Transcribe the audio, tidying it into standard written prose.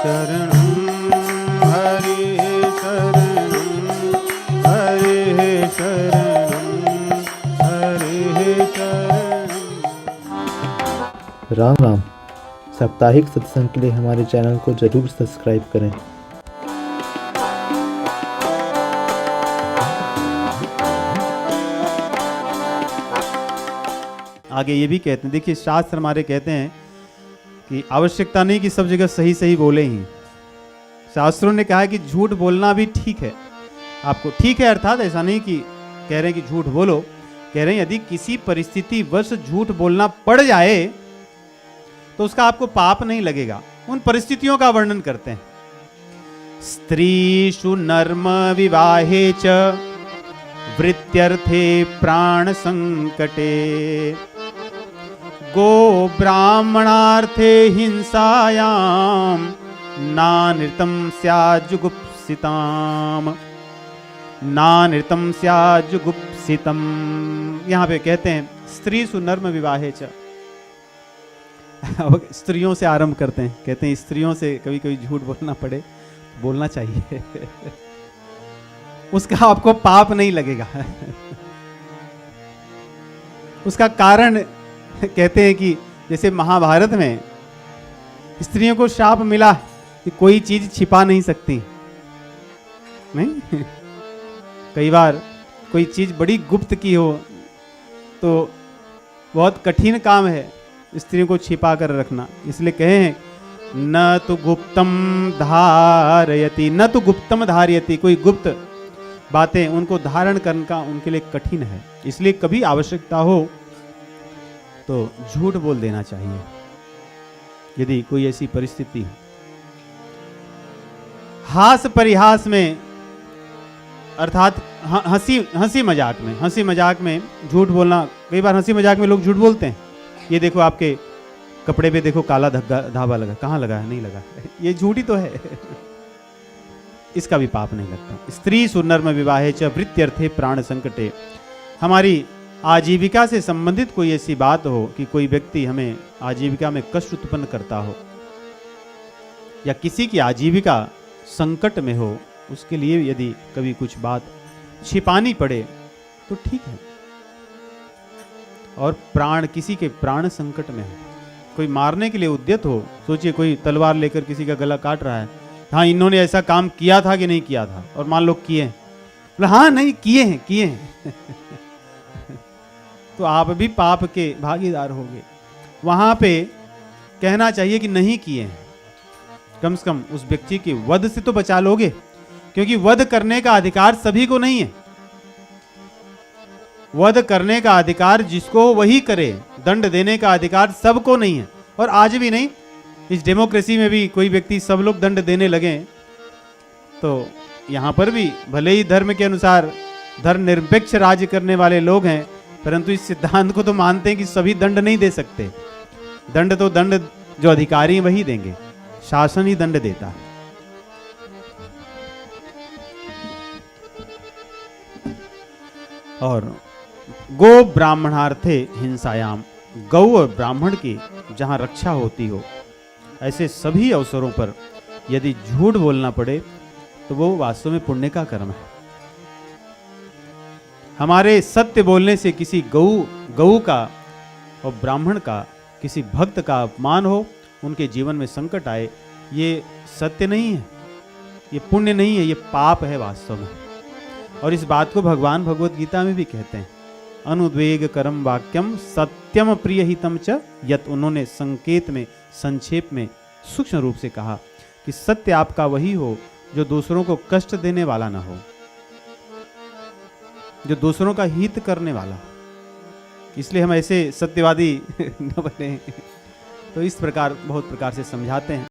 शरणं हरिः शरणं हरिः शरणं हरिः शरणं। राम राम। साप्ताहिक सत्संग के लिए हमारे चैनल को जरूर सब्सक्राइब करें। आगे ये भी कहते हैं, देखिए शास्त्र हमारे कहते हैं कि आवश्यकता नहीं कि सब जगह सही सही बोले ही। शास्त्रों ने कहा है कि झूठ बोलना भी ठीक है, आपको ठीक है, अर्थात ऐसा नहीं कि कह रहे हैं कि झूठ बोलो, कह रहे हैं यदि किसी परिस्थिति वश झूठ बोलना पड़ जाए तो उसका आपको पाप नहीं लगेगा। उन परिस्थितियों का वर्णन करते हैं। स्त्रीषु नर्म विवाहे च वृत्यर्थे प्राण संकटे गो ब्राह्मणार्थे हिंसायां नानृतं स्याज्जुगुप्सिताम् नानृतं स्याज्जुगुप्सितम्। यहाँ पे कहते हैं स्त्रीषु नर्म विवाहे च। स्त्रियों से आरंभ करते हैं, कहते हैं स्त्रियों से कभी कभी झूठ बोलना पड़े, बोलना चाहिए उसका आपको पाप नहीं लगेगा उसका कारण कहते हैं कि जैसे महाभारत में स्त्रियों को शाप मिला कि कोई चीज छिपा नहीं सकती, नहीं कई बार कोई चीज बड़ी गुप्त की हो तो बहुत कठिन काम है स्त्रियों को छिपा कर रखना। इसलिए कहे हैं न तो गुप्तम धारयति, न तो गुप्तम धारयति, कोई गुप्त बातें उनको धारण करने का उनके लिए कठिन है। इसलिए कभी आवश्यकता हो तो झूठ बोल देना चाहिए यदि कोई ऐसी परिस्थिति हो। हास परिहास में अर्थात हंसी मजाक में झूठ बोलना, कई बार हंसी मजाक में लोग झूठ बोलते हैं। ये देखो आपके कपड़े पे देखो काला धाबा लगा, कहाँ लगा है? नहीं लगा, ये झूठ ही तो है इसका भी पाप नहीं लगता। स्त्री सुनर्म विवाहे च वृत्यर्थे प्राण संकटे। हमारी आजीविका से संबंधित कोई ऐसी बात हो कि कोई व्यक्ति हमें आजीविका में कष्ट उत्पन्न करता हो या किसी की आजीविका संकट में हो, उसके लिए यदि कभी कुछ बात छिपानी पड़े तो ठीक है। और प्राण, किसी के प्राण संकट में हो, कोई मारने के लिए उद्यत हो, सोचिए कोई तलवार लेकर किसी का गला काट रहा है, हाँ इन्होंने ऐसा काम किया था कि नहीं किया था, और मान लो किए हैं, बोले हाँ नहीं किए हैं तो आप भी पाप के भागीदार होंगे। वहां पे कहना चाहिए कि नहीं किए हैं, कम से कम उस व्यक्ति के वध से तो बचा लोगे, क्योंकि वध करने का अधिकार सभी को नहीं है। वध करने का अधिकार जिसको हो वही करे, दंड देने का अधिकार सबको नहीं है। और आज भी नहीं, इस डेमोक्रेसी में भी कोई व्यक्ति सब लोग दंड देने लगे तो यहां पर भी भले ही धर्म के अनुसार धर्मनिरपेक्ष राज्य करने वाले लोग हैं, परंतु इस सिद्धांत को तो मानते हैं कि सभी दंड नहीं दे सकते। दंड तो दंड जो अधिकारी वही देंगे, शासन ही दंड देता है। और गो ब्राह्मणार्थे हिंसायाम, गौ और ब्राह्मण की जहां रक्षा होती हो, ऐसे सभी अवसरों पर यदि झूठ बोलना पड़े तो वो वास्तव में पुण्य का कर्म है। हमारे सत्य बोलने से किसी गौ का और ब्राह्मण का, किसी भक्त का अपमान हो, उनके जीवन में संकट आए, ये सत्य नहीं है, ये पुण्य नहीं है, ये पाप है वास्तव में। और इस बात को भगवान भगवत गीता में भी कहते हैं, अनुद्वेग करम वाक्यम सत्यम प्रिय हितम च यत। उन्होंने संकेत में, संक्षेप में, सूक्ष्म रूप से कहा कि सत्य आपका वही हो जो दूसरों को कष्ट देने वाला ना हो, जो दूसरों का हित करने वाला हो। इसलिए हम ऐसे सत्यवादी न बने। तो इस प्रकार बहुत प्रकार से समझाते हैं।